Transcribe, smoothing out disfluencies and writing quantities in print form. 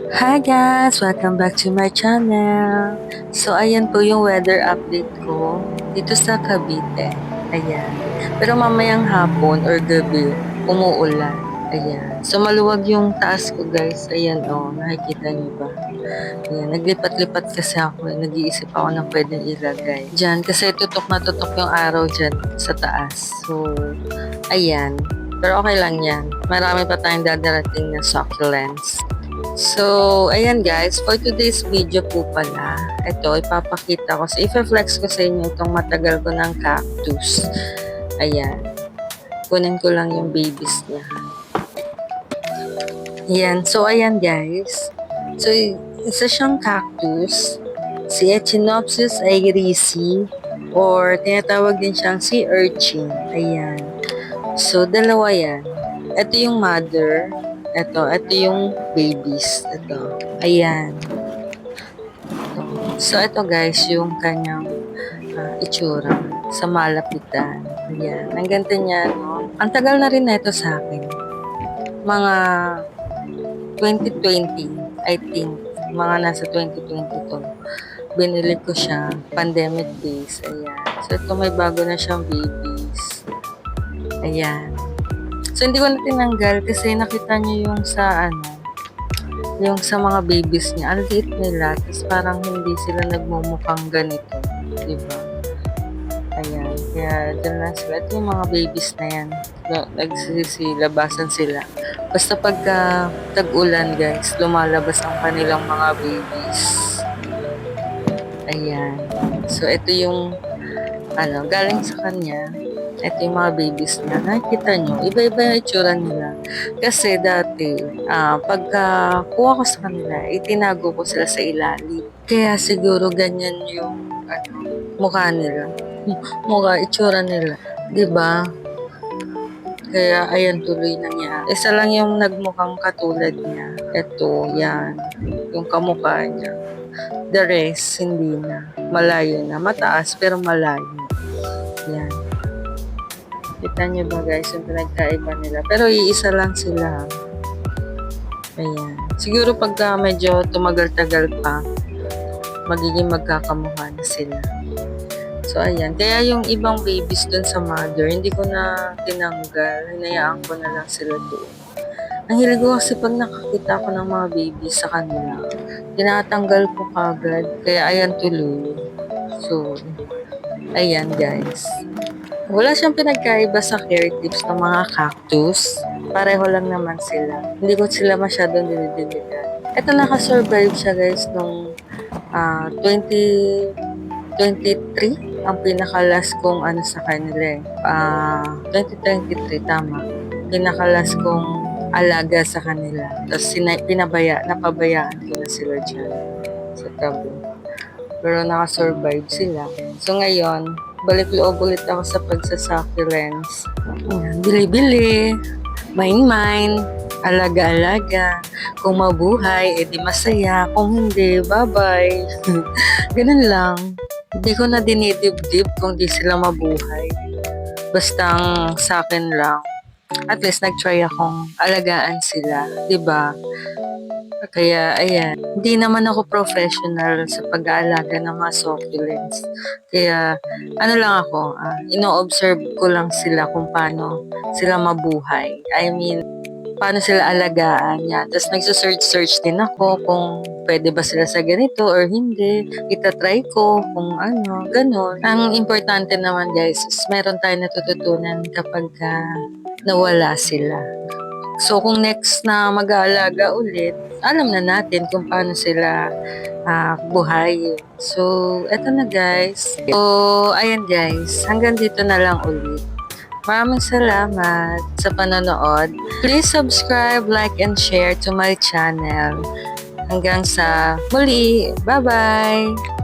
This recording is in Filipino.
Hi guys! Welcome back to my channel. So, ayan po yung weather update ko dito sa Cavite. Ayan. Pero mamayang hapon or gabi, umuulan. Ayan. So, maluwag yung taas ko guys. Ayan o, nakikita niyo ba? Ayan, naglipat-lipat kasi ako. Nag-iisip ako ng pwedeng ilagay. Diyan, kasi tutok na tutok yung araw dyan sa taas. So, ayan. Pero okay lang yan. Marami pa tayong dadarating na succulents. So, ayan guys, for today's video po pala, ito, ipapakita ko, i-flex ko sa inyo itong matagal ko ng cactus. Ayan, kunin ko lang yung babies niya. Ayan, so ayan guys, so isa siyang cactus, si Echinopsis irisi, or tinatawag din siyang sea urchin. Ayan, so dalawa yan. Ito yung mother, ito yung babies. Ito. Ayan. So, ito guys, yung kanyang itsura sa malapitan. Ayan. Ang ganda niya, no? Ang tagal na rin na ito sa akin. Mga 2020, I think. Mga nasa 2022. Binili ko siya. Pandemic days. Ayan. So, ito may bago na siyang babies. Ayan. So, hindi ko na tinanggal kasi nakita niyo yung sa yung sa mga babies niya. Ang liit nila. Tapos parang hindi sila nagmumukhang ganito. Diba? Ayan. Kaya dyan lang sila. Ito yung mga babies na yan. Nagsisilabasan sila. Basta pagka tag-ulan guys, lumalabas ang kanilang mga babies. Ayan. So, ito yung galing sa kanya. Ito yung mga babies niya. Nakikita nyo, iba-iba yung itsura nila. Kasi dati, pagka kuha ko sa kanila, itinago ko sila sa ilalim. Kaya siguro ganyan yung mukha nila. Mukha, itsura nila. 'Di ba? Kaya ayan tuloy na niya. Isa lang yung nagmukhang katulad niya. Ito, yan. Yung kamukha niya. The rest, hindi na. Malayo na. Mataas, pero malayo. Yan. Kita nyo ba guys yung pinagkaiba nila? Pero iisa lang sila. Ayan. Siguro pagka medyo tumagal-tagal pa, magiging magkakamukha na sila. So, ayan. Kaya yung ibang babies dun sa mother, hindi ko na tinanggal. Hinayaan ko na lang sila doon. Ang hilig ko kasi pag nakakita ko ng mga babies sa kanila, tinatanggal ko kagad. Kaya ayan tuloy. So, ayan guys. Wala siyang pinagkaiba sa care tips ng mga cactus. Pareho lang naman sila. Hindi ko sila masyadong dinidiligan. Ito nakasurvive siya guys nung 2023. Ang pinakalas kong sa kanila 2023 tama. Pinakalas kong alaga sa kanila. Tapos napabayaan ko na sila dyan sa tabi. Pero nakasurvive sila. So ngayon, balik loob ulit ako sa pagsasucculents. Bili-bili, mine-mine, alaga-alaga. Kung mabuhay, edi masaya. Kung hindi, bye-bye. Ganun lang. Hindi ko na dinidibdib kung di sila mabuhay. Basta sa akin lang. At least nag-try akong alagaan sila. 'Di ba? Kaya, ayan. Hindi naman ako professional sa pag-aalaga ng mga succulents. Kaya, lang ako, ino-observe ko lang sila kung paano sila mabuhay. I mean, paano sila alagaan yan. Tapos nagsusearch din ako kung pwede ba sila sa ganito or hindi. Itatry ko kung ganun. Ang importante naman guys is meron tayong natututunan kapag nawala sila. So, kung next na mag-aalaga ulit, alam na natin kung paano sila buhay. So, eto na guys. So, ayan guys. Hanggang dito na lang ulit. Maraming salamat sa panonood. Please subscribe, like, and share to my channel. Hanggang sa muli. Bye-bye!